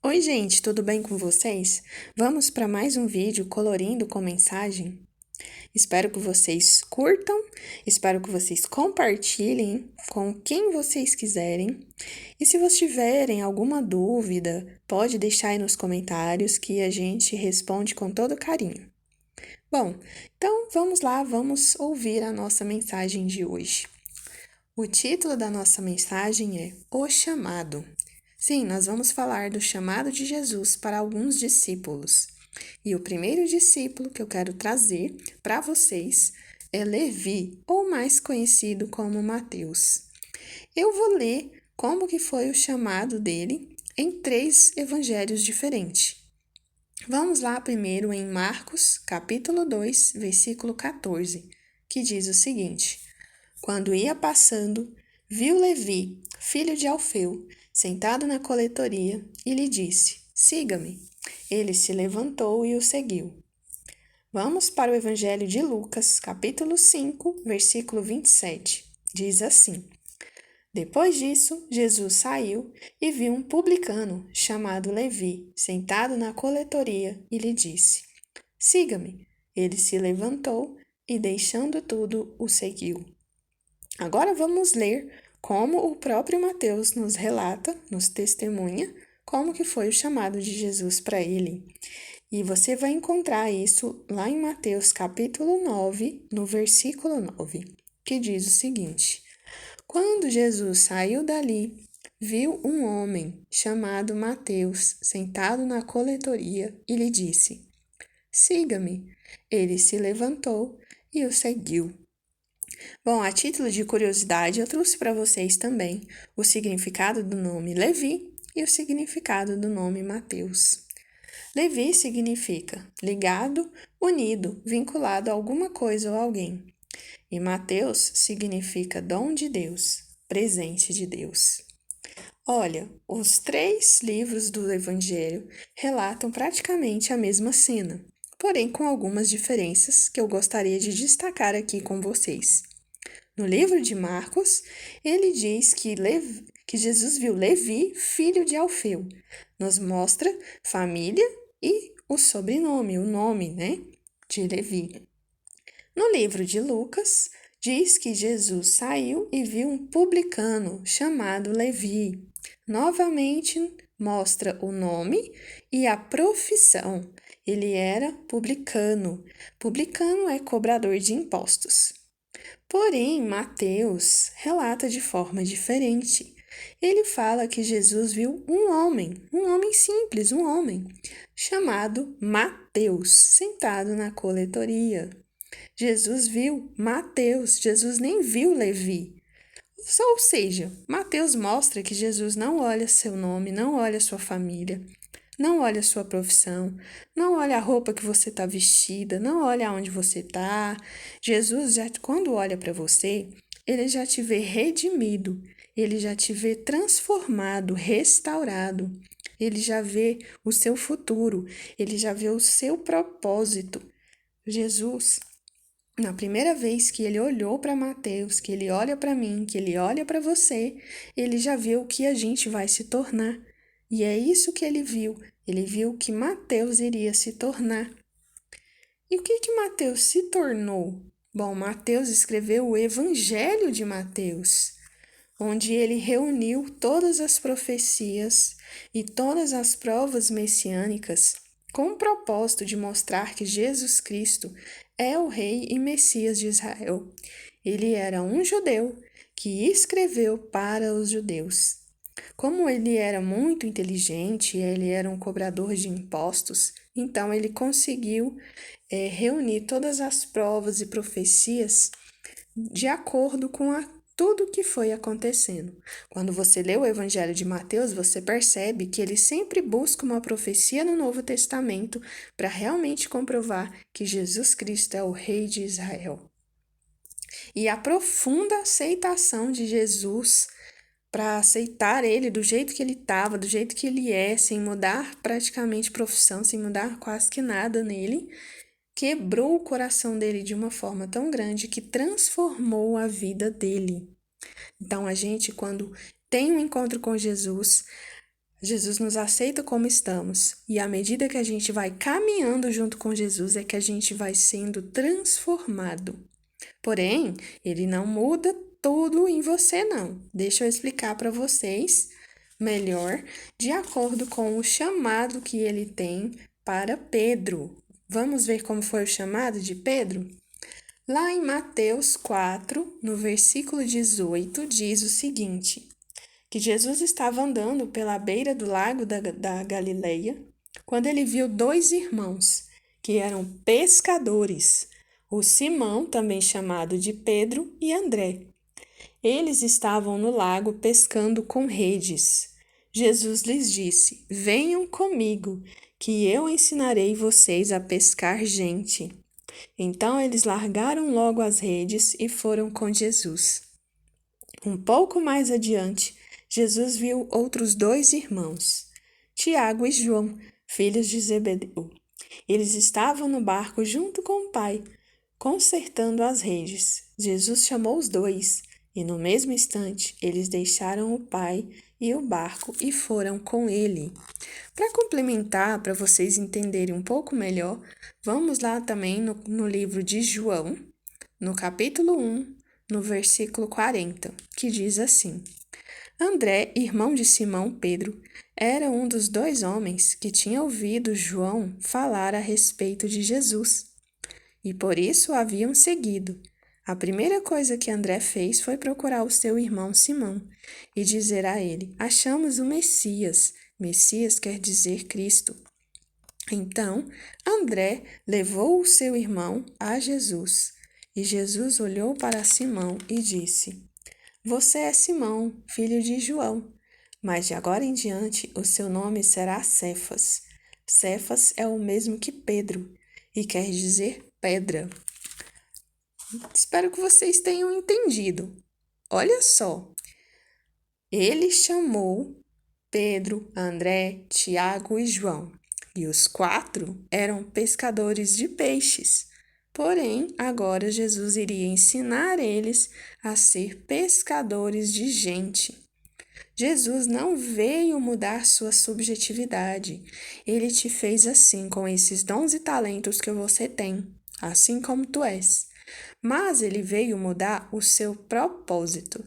Oi, gente, tudo bem com vocês? Vamos para mais um vídeo colorindo com mensagem? Espero que vocês curtam, espero que vocês compartilhem com quem vocês quiserem. E se vocês tiverem alguma dúvida, pode deixar aí nos comentários que a gente responde com todo carinho. Bom, então vamos lá, vamos ouvir a nossa mensagem de hoje. O título da nossa mensagem é O Chamado. Sim, nós vamos falar do chamado de Jesus para alguns discípulos. E o primeiro discípulo que eu quero trazer para vocês é Levi, ou mais conhecido como Mateus. Eu vou ler como que foi o chamado dele em 3 evangelhos diferentes. Vamos lá primeiro em Marcos, capítulo 2, versículo 14, que diz o seguinte: Quando ia passando, viu Levi, filho de Alfeu, sentado na coletoria, e lhe disse: Siga-me. Ele se levantou e o seguiu. Vamos para o Evangelho de Lucas, capítulo 5, versículo 27. Diz assim: Depois disso, Jesus saiu e viu um publicano chamado Levi, sentado na coletoria, e lhe disse: Siga-me. Ele se levantou e, deixando tudo, o seguiu. Agora vamos ler como o próprio Mateus nos relata, nos testemunha, como que foi o chamado de Jesus para ele. E você vai encontrar isso lá em Mateus capítulo 9, no versículo 9, que diz o seguinte: Quando Jesus saiu dali, viu um homem chamado Mateus sentado na coletoria e lhe disse: Siga-me. Ele se levantou e o seguiu. Bom, a título de curiosidade, eu trouxe para vocês também o significado do nome Levi e o significado do nome Mateus. Levi significa ligado, unido, vinculado a alguma coisa ou alguém. E Mateus significa dom de Deus, presente de Deus. Olha, os 3 livros do Evangelho relatam praticamente a mesma cena, porém com algumas diferenças que eu gostaria de destacar aqui com vocês. No livro de Marcos, ele diz que Jesus viu Levi, filho de Alfeu. Nos mostra família e o sobrenome, o nome, né, de Levi. No livro de Lucas, diz que Jesus saiu e viu um publicano chamado Levi. Novamente mostra o nome e a profissão. Ele era publicano. Publicano é cobrador de impostos. Porém, Mateus relata de forma diferente. Ele fala que Jesus viu um homem simples, um homem, chamado Mateus, sentado na coletoria. Jesus viu Mateus, Jesus nem viu Levi. Ou seja, Mateus mostra que Jesus não olha seu nome, não olha sua família, não olha sua profissão, não olha a roupa que você está vestida, não olha onde você está. Jesus, quando olha para você, ele já te vê redimido, ele já te vê transformado, restaurado. Ele já vê o seu futuro, ele já vê o seu propósito. Jesus, na primeira vez que ele olhou para Mateus, que ele olha para mim, que ele olha para você, ele já viu o que a gente vai se tornar. E é isso que ele viu. Ele viu que Mateus iria se tornar. E o que Mateus se tornou? Bom, Mateus escreveu o Evangelho de Mateus, onde ele reuniu todas as profecias e todas as provas messiânicas com o propósito de mostrar que Jesus Cristo é o Rei e Messias de Israel. Ele era um judeu que escreveu para os judeus. Como ele era muito inteligente, ele era um cobrador de impostos, então ele conseguiu reunir todas as provas e profecias de acordo com tudo que foi acontecendo. Quando você lê o Evangelho de Mateus, você percebe que ele sempre busca uma profecia no Novo Testamento para realmente comprovar que Jesus Cristo é o Rei de Israel. E a profunda aceitação de Jesus para aceitar ele do jeito que ele estava, do jeito que ele é, sem mudar praticamente profissão, sem mudar quase que nada nele, quebrou o coração dele de uma forma tão grande que transformou a vida dele. Então, a gente, quando tem um encontro com Jesus, Jesus nos aceita como estamos, e à medida que a gente vai caminhando junto com Jesus, é que a gente vai sendo transformado. Porém, ele não muda tudo em você, não. Deixa eu explicar para vocês melhor, de acordo com o chamado que ele tem para Pedro. Vamos ver como foi o chamado de Pedro? Lá em Mateus 4, no versículo 18, diz o seguinte: que Jesus estava andando pela beira do lago da Galileia, quando ele viu dois irmãos, que eram pescadores, o Simão, também chamado de Pedro, e André. Eles estavam no lago pescando com redes. Jesus lhes disse: Venham comigo, que eu ensinarei vocês a pescar gente. Então eles largaram logo as redes e foram com Jesus. Um pouco mais adiante, Jesus viu outros dois irmãos, Tiago e João, filhos de Zebedeu. Eles estavam no barco junto com o pai, consertando as redes. Jesus chamou os dois, e no mesmo instante eles deixaram o pai e o barco e foram com ele. Para complementar, para vocês entenderem um pouco melhor, vamos lá também no livro de João, no capítulo 1, no versículo 40, que diz assim: André, irmão de Simão Pedro, era um dos dois homens que tinha ouvido João falar a respeito de Jesus, e por isso o haviam seguido. A primeira coisa que André fez foi procurar o seu irmão Simão e dizer a ele: Achamos o Messias. Messias quer dizer Cristo. Então, André levou o seu irmão a Jesus, e Jesus olhou para Simão e disse: Você é Simão, filho de João, mas de agora em diante o seu nome será Cefas. Cefas é o mesmo que Pedro, e quer dizer pedra. Espero que vocês tenham entendido. Olha só, ele chamou Pedro, André, Tiago e João, e os quatro eram pescadores de peixes. Porém, agora Jesus iria ensinar eles a ser pescadores de gente. Jesus não veio mudar sua subjetividade. Ele te fez assim, com esses dons e talentos que você tem, assim como tu és. Mas ele veio mudar o seu propósito.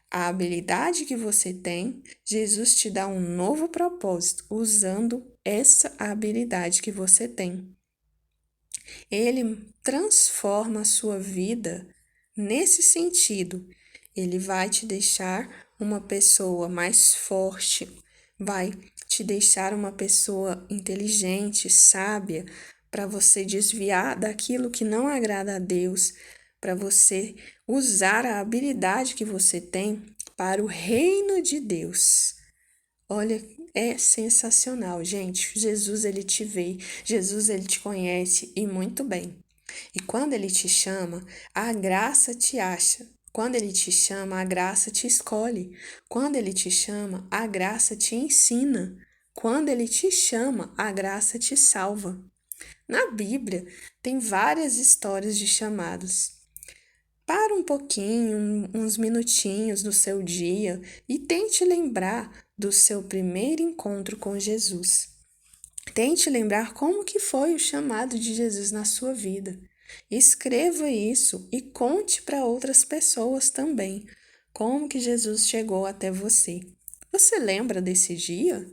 A habilidade que você tem, Jesus te dá um novo propósito usando essa habilidade que você tem. Ele transforma a sua vida nesse sentido. Ele vai te deixar uma pessoa mais forte, vai te deixar uma pessoa inteligente, sábia, para você desviar daquilo que não agrada a Deus, para você usar a habilidade que você tem para o reino de Deus. Olha, é sensacional, gente. Jesus, ele te vê, Jesus, ele te conhece e muito bem. E quando ele te chama, a graça te acha. Quando ele te chama, a graça te escolhe. Quando ele te chama, a graça te ensina. Quando ele te chama, a graça te salva. Na Bíblia, tem várias histórias de chamados. Para um pouquinho, uns minutinhos no seu dia e tente lembrar do seu primeiro encontro com Jesus. Tente lembrar como que foi o chamado de Jesus na sua vida. Escreva isso e conte para outras pessoas também como que Jesus chegou até você. Você lembra desse dia?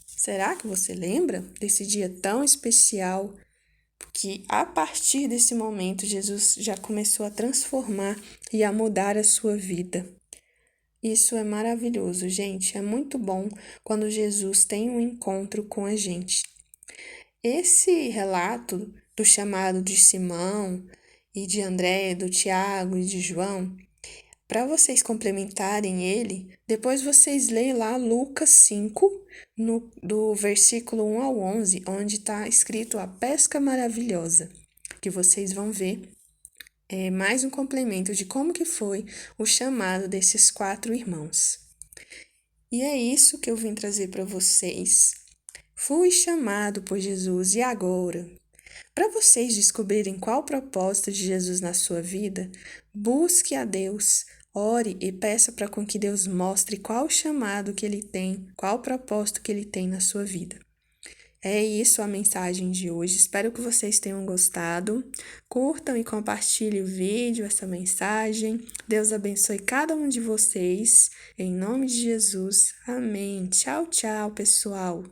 Será que você lembra desse dia tão especial? Que a partir desse momento Jesus já começou a transformar e a mudar a sua vida. Isso é maravilhoso, gente. É muito bom quando Jesus tem um encontro com a gente. Esse relato do chamado de Simão e de André, do Tiago e de João, para vocês complementarem ele, depois vocês leem lá Lucas 5, do versículo 1 ao 11, onde está escrito a pesca maravilhosa, que vocês vão ver mais um complemento de como que foi o chamado desses quatro irmãos. E é isso que eu vim trazer para vocês. Fui chamado por Jesus e agora? Para vocês descobrirem qual o propósito de Jesus na sua vida, busque a Deus, Ore e peça para com que Deus mostre qual o chamado que Ele tem, qual o propósito que Ele tem na sua vida. É isso a mensagem de hoje. Espero que vocês tenham gostado. Curtam e compartilhem o vídeo, essa mensagem. Deus abençoe cada um de vocês. Em nome de Jesus. Amém. Tchau, tchau, pessoal.